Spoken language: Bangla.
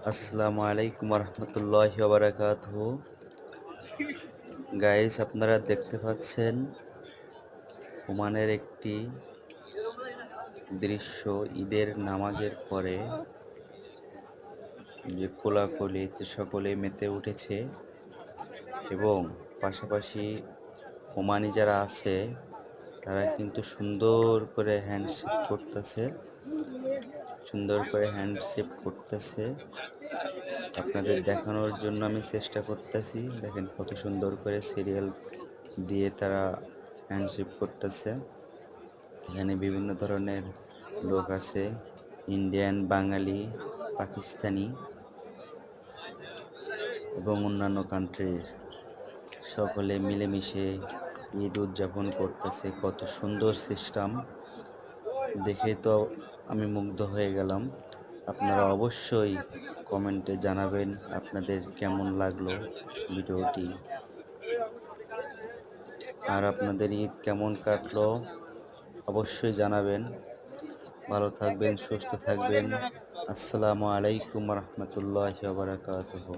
আসসালামু আলাইকুম রহমতুল্লাহি ওয়া বারাকাতুহু। গাইস, আপনারা দেখতে পাচ্ছেন ওমানের একটি দৃশ্য। ঈদের নামাজের পরে যে কোলাকুলিতে সকলে মেতে উঠেছে এবং পাশাপাশি ওমানি যারা আছে তারা কিন্তু সুন্দর করে হ্যান্ডশেক করতেছে। আপনাদের দেখানোর জন্য আমি চেষ্টা করতেছি। দেখেন কত সুন্দর করে সিরিয়াল দিয়ে তারা হ্যান্ডশেক করতেছে। এখানে বিভিন্ন ধরনের লোক আছে, ইন্ডিয়ান, বাঙালি, পাকিস্তানি এবং অন্যান্য কান্ট্রির। সকলে মিলেমিশে ঈদ উদযাপন করতেছে। কত সুন্দর সিস্টেম দেখে তো আমি মুগ্ধ হয়ে গেলাম। আপনারা অবশ্যই কমেন্টে জানাবেন আপনাদের কেমন লাগলো ভিডিওটি, আর আপনাদের ঈদ কেমন কাটলো অবশ্যই জানাবেন। ভালো থাকবেন, সুস্থ থাকবেন। আসসালামু আলাইকুম রহমতুল্লাহি ওয়া বারাকাতুহু।